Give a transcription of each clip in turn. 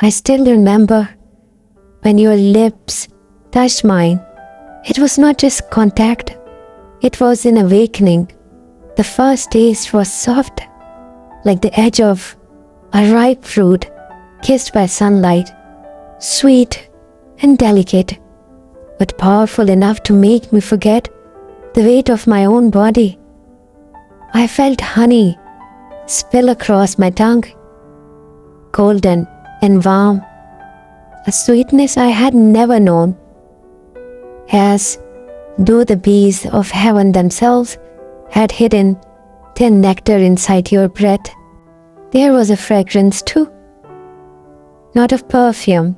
I still remember when your lips touched mine. It was not just contact, it was an awakening. The first taste was soft, like the edge of a ripe fruit kissed by sunlight, sweet and delicate, but powerful enough to make me forget the weight of my own body. I felt honey spill across my tongue, golden and warm, a sweetness I had never known, as though the bees of heaven themselves had hidden their nectar inside your breath. There was a fragrance too, not of perfume,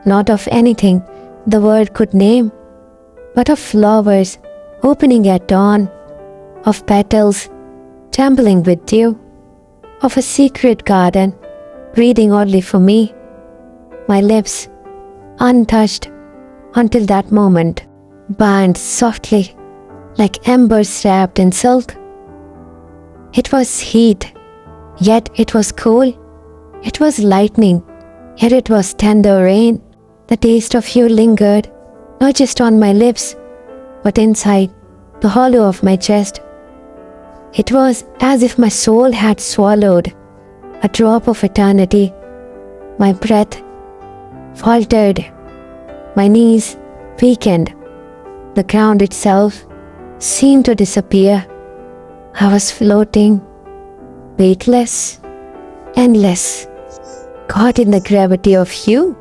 not of anything the world could name, but of flowers opening at dawn, of petals trembling with dew, of a secret garden breathing only for me. My lips, untouched until that moment, burned softly like embers wrapped in silk. It was heat, yet it was cool. It was lightning, yet it was tender rain. The taste of you lingered, not just on my lips, but inside the hollow of my chest. It was as if my soul had swallowed a drop of eternity. My breath faltered, my knees weakened, the ground itself seemed to disappear. I was floating, weightless, endless, caught in the gravity of you.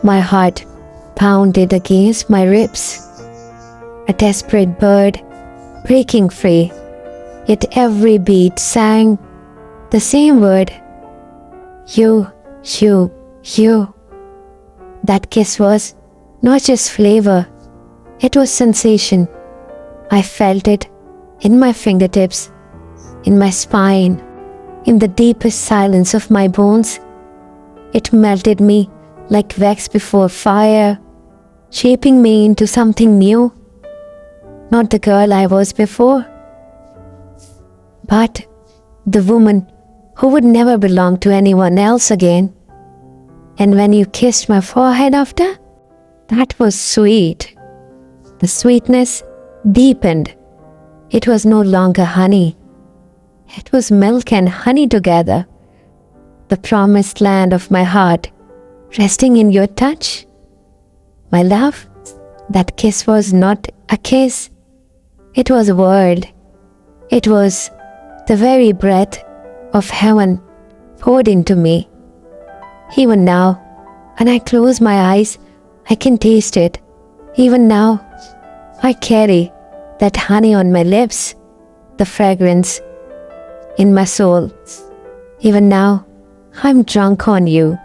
My heart pounded against my ribs, a desperate bird breaking free, yet every beat sang the same word: you, you, you. That kiss was not just flavor, it was sensation. I felt it in my fingertips, in my spine, in the deepest silence of my bones. It melted me like wax before fire, shaping me into something new. Not the girl I was before, but the woman who would never belong to anyone else again. And when you kissed my forehead after, that was sweet. The sweetness deepened. It was no longer honey. It was milk and honey together. The promised land of my heart, resting in your touch. My love, that kiss was not a kiss. It was a world. It was the very breath of heaven poured into me. Even now, when I close my eyes, I can taste it. Even now, I carry that honey on my lips, the fragrance in my soul. Even now, I'm drunk on you.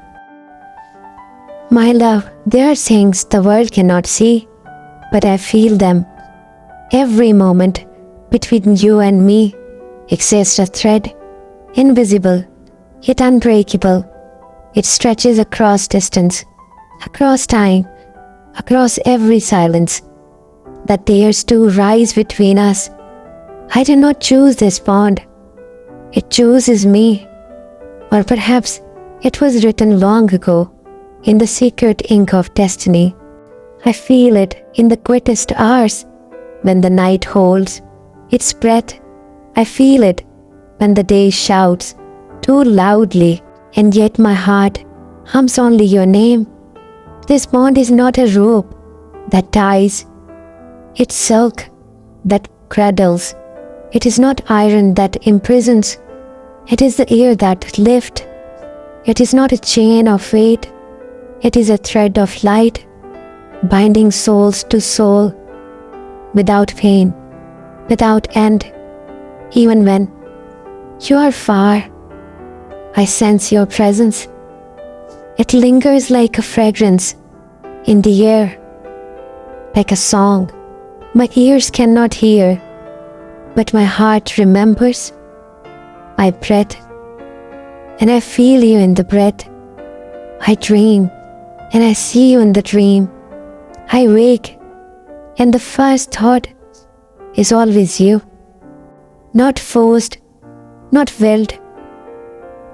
My love, there are things the world cannot see, but I feel them. Every moment between you and me exists a thread, invisible yet unbreakable. It stretches across distance, across time, across every silence that dares to rise between us. I do not choose this bond. It chooses me. Or perhaps it was written long ago in the secret ink of destiny. I feel it in the quietest hours when the night holds its breath. I feel it when the day shouts too loudly, and yet my heart hums only your name. This bond is not a rope that ties. It's silk that cradles. It is not iron that imprisons. It is the air that lifts. It is not a chain of fate. It is a thread of light, binding souls to soul, without pain, without end. Even when you are far, I sense your presence. It lingers like a fragrance in the air, like a song my ears cannot hear, but my heart remembers. I breathe, and I feel you in the breath. I dream, and I see you in the dream. I wake, and the first thought is always you. Not forced, not willed,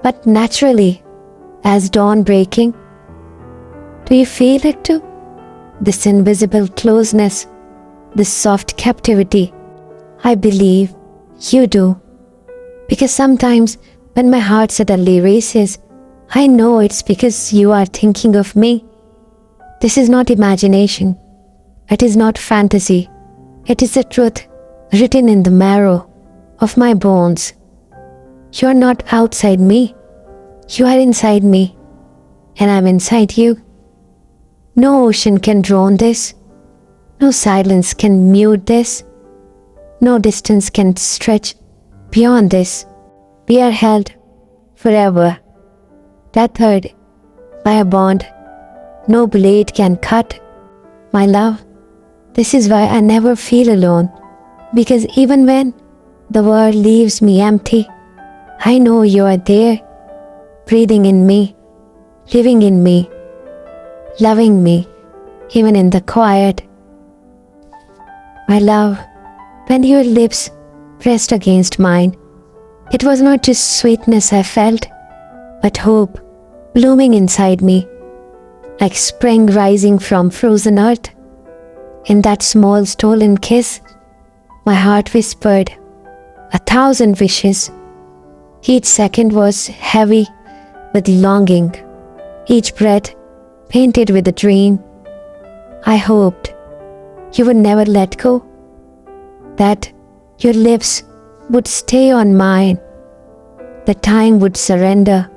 but naturally, as dawn breaking. Do you feel it too? This invisible closeness, this soft captivity. I believe you do. Because sometimes when my heart suddenly races, I know it's because you are thinking of me. This is not imagination. It is not fantasy. It is the truth written in the marrow of my bones. You are not outside me. You are inside me. And I'm inside you. No ocean can drown this. No silence can mute this. No distance can stretch beyond this. We are held forever, tethered by a bond no blade can cut. My love, this is why I never feel alone, because even when the world leaves me empty, I know you are there, breathing in me, living in me, loving me, even in the quiet. My love, when your lips pressed against mine, it was not just sweetness I felt, but hope blooming inside me, like spring rising from frozen earth. In that small stolen kiss, my heart whispered 1,000 wishes. Each second was heavy with longing, each breath painted with a dream. I hoped you would never let go, that your lips would stay on mine, that time would surrender,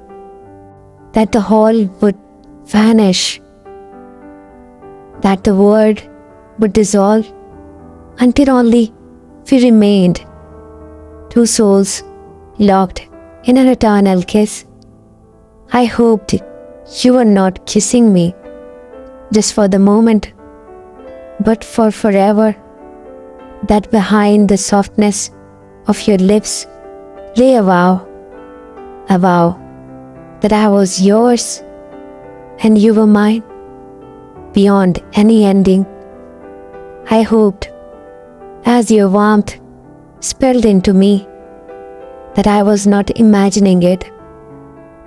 that the whole would vanish, that the world would dissolve until only we remained, two souls locked in an eternal kiss. I hoped you were not kissing me just for the moment, but for forever, that behind the softness of your lips lay a vow that I was yours and you were mine, beyond any ending. I hoped, as your warmth spilled into me, that I was not imagining it,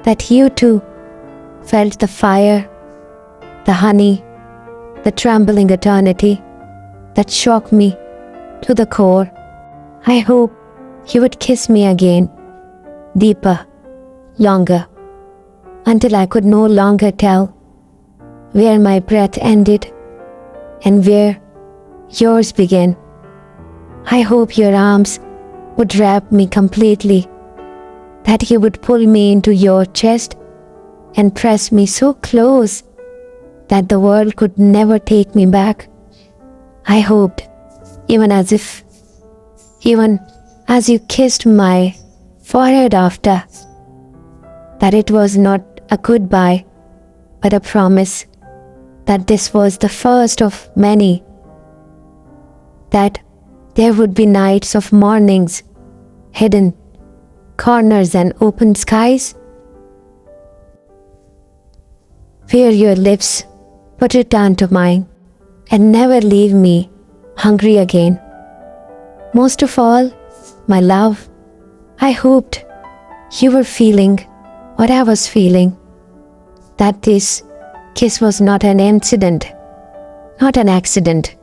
that you too felt the fire, the honey, the trembling eternity that shocked me to the core. I hope you would kiss me again, deeper, longer, until I could no longer tell where my breath ended and where yours began. I hope your arms would wrap me completely, that you would pull me into your chest and press me so close that the world could never take me back. I hoped, even as you kissed my forehead after, that it was not a goodbye, but a promise that this was the first of many, that there would be nights of mornings, hidden corners and open skies, where your lips would return to mine and never leave me hungry again. Most of all, my love, I hoped you were feeling what I was feeling, that this kiss was not an incident, not an accident,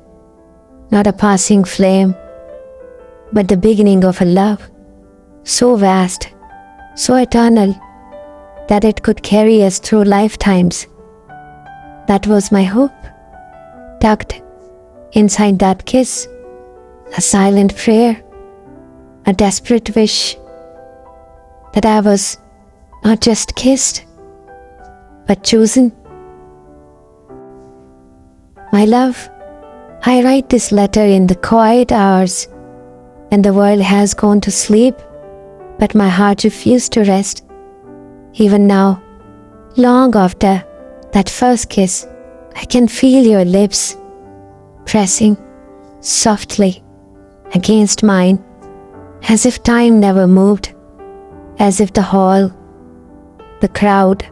not a passing flame, but the beginning of a love so vast, so eternal, that it could carry us through lifetimes. That was my hope, tucked inside that kiss, a silent prayer, a desperate wish that I was not just kissed, but chosen. My love, I write this letter in the quiet hours when the world has gone to sleep, but my heart refused to rest. Even now, long after that first kiss, I can feel your lips pressing softly against mine, as if time never moved, as if the hall, the crowd,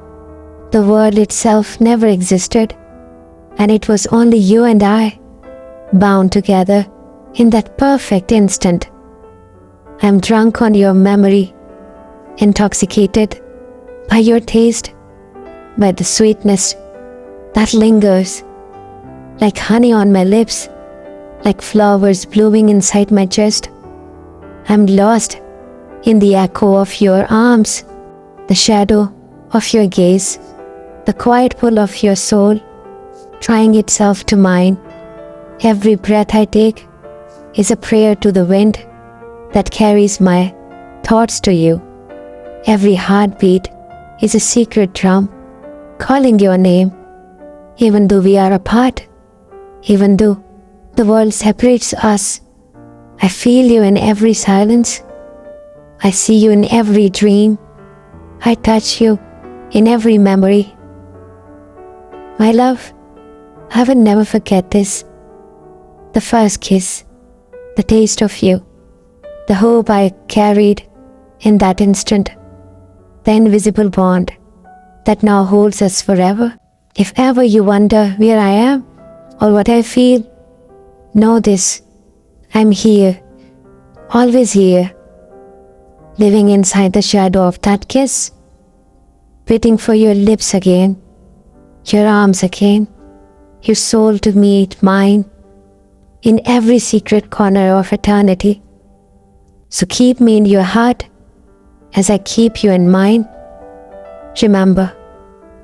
the world itself never existed, and it was only you and I, bound together in that perfect instant. I am drunk on your memory, intoxicated by your taste, by the sweetness that lingers, like honey on my lips, like flowers blooming inside my chest. I'm lost in the echo of your arms, the shadow of your gaze, the quiet pull of your soul, trying itself to mine. Every breath I take is a prayer to the wind that carries my thoughts to you. Every heartbeat is a secret drum calling your name. Even though we are apart, even though the world separates us, I feel you in every silence. I see you in every dream. I touch you in every memory. My love, I will never forget this. The first kiss, the taste of you, the hope I carried in that instant, the invisible bond that now holds us forever. If ever you wonder where I am or what I feel, know this: I'm here, always here, living inside the shadow of that kiss, waiting for your lips again, your arms again, your soul to meet mine in every secret corner of eternity. So keep me in your heart as I keep you in mine. Remember,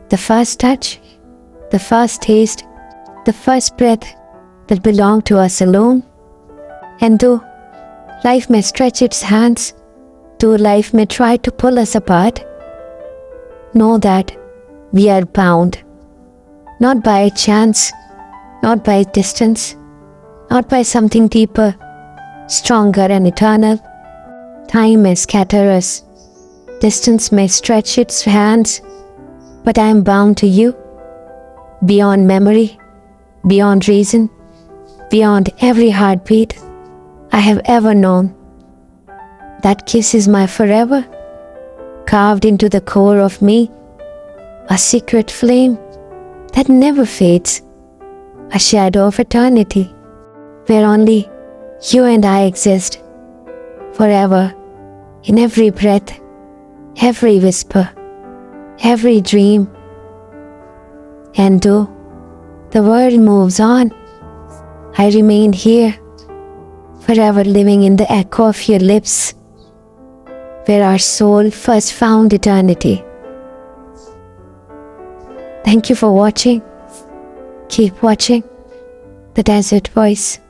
the first touch, the first taste, the first breath that belonged to us alone. And though life may stretch its hands, though life may try to pull us apart, know that we are bound, not by chance, not by distance, not by something deeper, stronger and eternal. Time may scatter us, distance may stretch its hands, but I am bound to you, beyond memory, beyond reason, beyond every heartbeat I have ever known. That kiss is my forever, carved into the core of me, a secret flame that never fades, a shadow of eternity, where only you and I exist, forever, in every breath, every whisper, every dream. And though the world moves on, I remain here, forever living in the echo of your lips, where our soul first found eternity. Thank you for watching. Keep watching The Desert Voice.